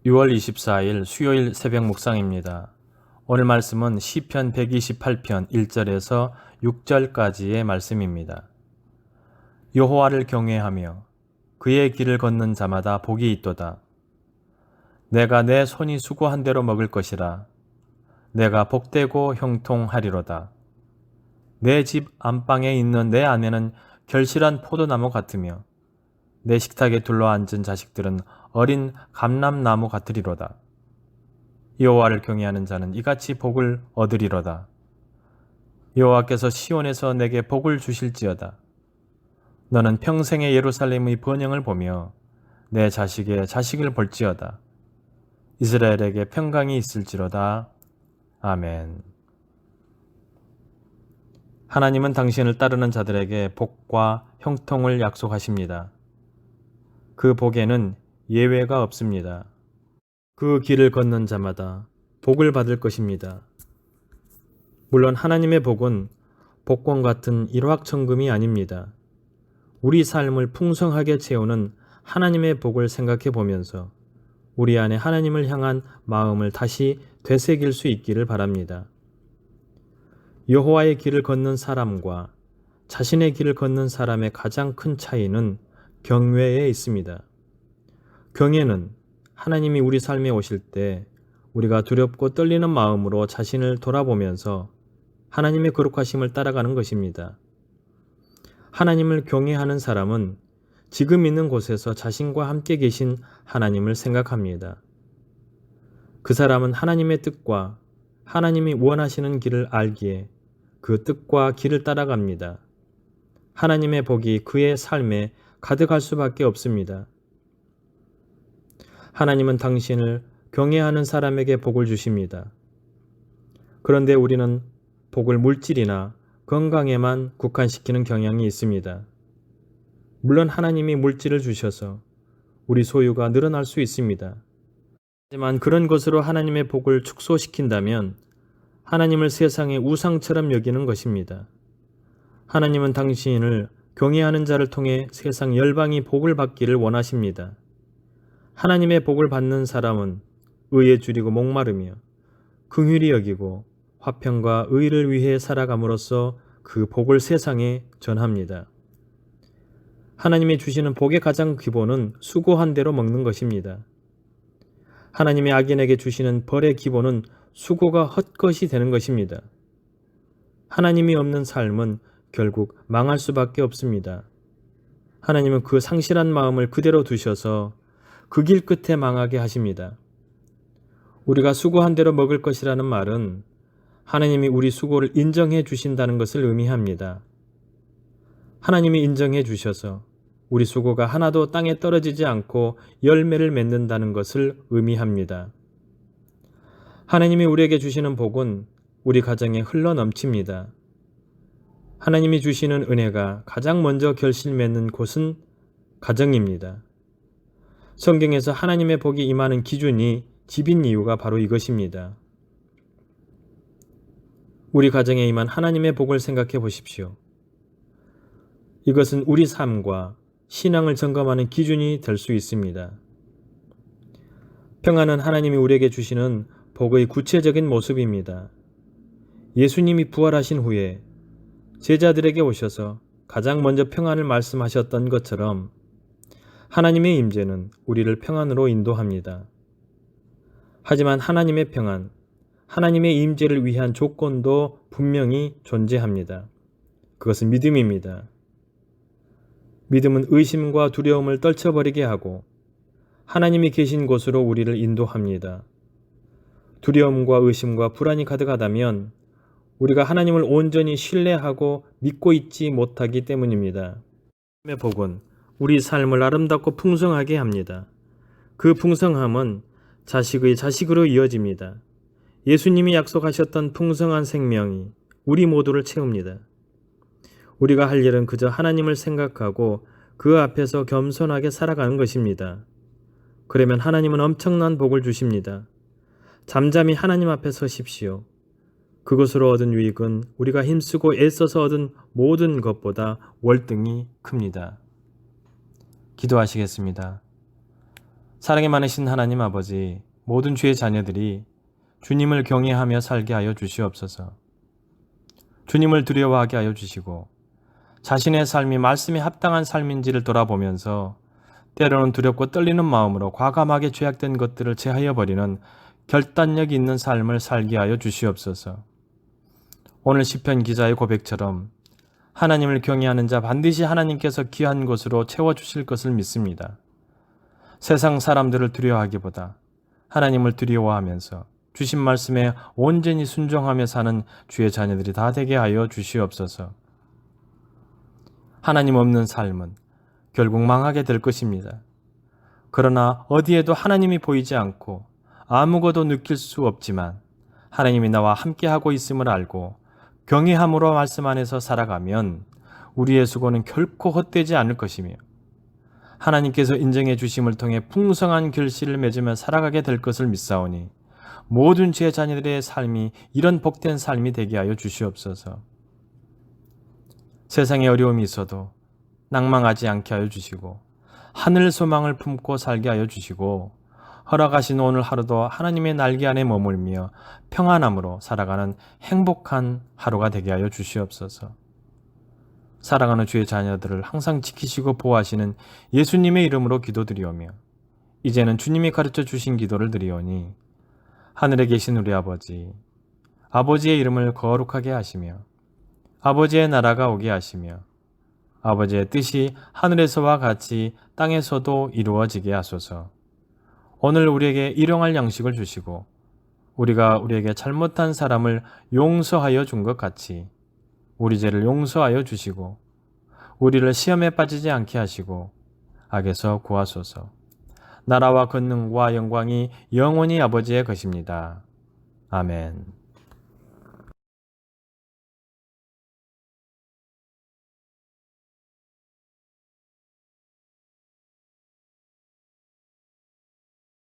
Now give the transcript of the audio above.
6월 24일 수요일 새벽 묵상입니다. 오늘 말씀은 시편 128편 1절에서 6절까지의 말씀입니다. 여호와를 경외하며 그의 길을 걷는 자마다 복이 있도다. 내가 내 손이 수고한 대로 먹을 것이라. 내가 복되고 형통하리로다. 내 집 안방에 있는 내 아내는 결실한 포도나무 같으며 내 식탁에 둘러앉은 자식들은 어린 감람나무 같으리로다. 여호와를 경외하는 자는 이같이 복을 얻으리로다. 여호와께서 시온에서 내게 복을 주실지어다. 너는 평생의 예루살렘의 번영을 보며 내 자식의 자식을 볼지어다. 이스라엘에게 평강이 있을지로다. 아멘. 하나님은 당신을 따르는 자들에게 복과 형통을 약속하십니다. 그 복에는 예외가 없습니다. 그 길을 걷는 자마다 복을 받을 것입니다. 물론 하나님의 복은 복권 같은 일확천금이 아닙니다. 우리 삶을 풍성하게 채우는 하나님의 복을 생각해 보면서 우리 안에 하나님을 향한 마음을 다시 되새길 수 있기를 바랍니다. 여호와의 길을 걷는 사람과 자신의 길을 걷는 사람의 가장 큰 차이는 경외에 있습니다. 경외는 하나님이 우리 삶에 오실 때 우리가 두렵고 떨리는 마음으로 자신을 돌아보면서 하나님의 거룩하심을 따라가는 것입니다. 하나님을 경외하는 사람은 지금 있는 곳에서 자신과 함께 계신 하나님을 생각합니다. 그 사람은 하나님의 뜻과 하나님이 원하시는 길을 알기에 그 뜻과 길을 따라갑니다. 하나님의 복이 그의 삶에 가득할 수밖에 없습니다. 하나님은 당신을 경외하는 사람에게 복을 주십니다. 그런데 우리는 복을 물질이나 건강에만 국한시키는 경향이 있습니다. 물론 하나님이 물질을 주셔서 우리 소유가 늘어날 수 있습니다. 하지만 그런 것으로 하나님의 복을 축소시킨다면 하나님을 세상의 우상처럼 여기는 것입니다. 하나님은 당신을 경외하는 자를 통해 세상 열방이 복을 받기를 원하십니다. 하나님의 복을 받는 사람은 의에 줄이고 목마르며 긍휼히 여기고 화평과 의를 위해 살아감으로써 그 복을 세상에 전합니다. 하나님이 주시는 복의 가장 기본은 수고한 대로 먹는 것입니다. 하나님의 악인에게 주시는 벌의 기본은 수고가 헛것이 되는 것입니다. 하나님이 없는 삶은 결국 망할 수밖에 없습니다. 하나님은 그 상실한 마음을 그대로 두셔서 그 길 끝에 망하게 하십니다. 우리가 수고한 대로 먹을 것이라는 말은 하나님이 우리 수고를 인정해 주신다는 것을 의미합니다. 하나님이 인정해 주셔서 우리 수고가 하나도 땅에 떨어지지 않고 열매를 맺는다는 것을 의미합니다. 하나님이 우리에게 주시는 복은 우리 가정에 흘러 넘칩니다. 하나님이 주시는 은혜가 가장 먼저 결실 맺는 곳은 가정입니다. 성경에서 하나님의 복이 임하는 기준이 집인 이유가 바로 이것입니다. 우리 가정에 임한 하나님의 복을 생각해 보십시오. 이것은 우리 삶과 신앙을 점검하는 기준이 될 수 있습니다. 평안은 하나님이 우리에게 주시는 복의 구체적인 모습입니다. 예수님이 부활하신 후에 제자들에게 오셔서 가장 먼저 평안을 말씀하셨던 것처럼 하나님의 임재는 우리를 평안으로 인도합니다. 하지만 하나님의 평안, 하나님의 임재를 위한 조건도 분명히 존재합니다. 그것은 믿음입니다. 믿음은 의심과 두려움을 떨쳐버리게 하고 하나님이 계신 곳으로 우리를 인도합니다. 두려움과 의심과 불안이 가득하다면 우리가 하나님을 온전히 신뢰하고 믿고 있지 못하기 때문입니다. 하나님의 복은 우리 삶을 아름답고 풍성하게 합니다. 그 풍성함은 자식의 자식으로 이어집니다. 예수님이 약속하셨던 풍성한 생명이 우리 모두를 채웁니다. 우리가 할 일은 그저 하나님을 생각하고 그 앞에서 겸손하게 살아가는 것입니다. 그러면 하나님은 엄청난 복을 주십니다. 잠잠히 하나님 앞에 서십시오. 그것으로 얻은 유익은 우리가 힘쓰고 애써서 얻은 모든 것보다 월등히 큽니다. 기도하시겠습니다. 사랑이 많으신 하나님 아버지, 모든 주의 자녀들이 주님을 경외하며 살게 하여 주시옵소서. 주님을 두려워하게 하여 주시고 자신의 삶이 말씀에 합당한 삶인지를 돌아보면서 때로는 두렵고 떨리는 마음으로 과감하게 죄악된 것들을 제하여 버리는 결단력 있는 삶을 살게 하여 주시옵소서. 오늘 시편 기자의 고백처럼 하나님을 경외하는 자 반드시 하나님께서 귀한 것으로 채워주실 것을 믿습니다. 세상 사람들을 두려워하기보다 하나님을 두려워하면서 주신 말씀에 온전히 순종하며 사는 주의 자녀들이 다 되게 하여 주시옵소서. 하나님 없는 삶은 결국 망하게 될 것입니다. 그러나 어디에도 하나님이 보이지 않고 아무것도 느낄 수 없지만 하나님이 나와 함께하고 있음을 알고 경외함으로 말씀 안에서 살아가면 우리의 수고는 결코 헛되지 않을 것이며 하나님께서 인정해 주심을 통해 풍성한 결실을 맺으며 살아가게 될 것을 믿사오니 모든 제 자녀들의 삶이 이런 복된 삶이 되게 하여 주시옵소서. 세상에 어려움이 있어도 낭망하지 않게 하여 주시고 하늘 소망을 품고 살게 하여 주시고 허락하신 오늘 하루도 하나님의 날개 안에 머물며 평안함으로 살아가는 행복한 하루가 되게 하여 주시옵소서. 사랑하는 주의 자녀들을 항상 지키시고 보호하시는 예수님의 이름으로 기도드리오며 이제는 주님이 가르쳐 주신 기도를 드리오니 하늘에 계신 우리 아버지, 아버지의 이름을 거룩하게 하시며 아버지의 나라가 오게 하시며 아버지의 뜻이 하늘에서와 같이 땅에서도 이루어지게 하소서. 오늘 우리에게 일용할 양식을 주시고 우리가 우리에게 잘못한 사람을 용서하여 준 것 같이 우리 죄를 용서하여 주시고 우리를 시험에 빠지지 않게 하시고 악에서 구하소서. 나라와 권능과 영광이 영원히 아버지의 것입니다. 아멘.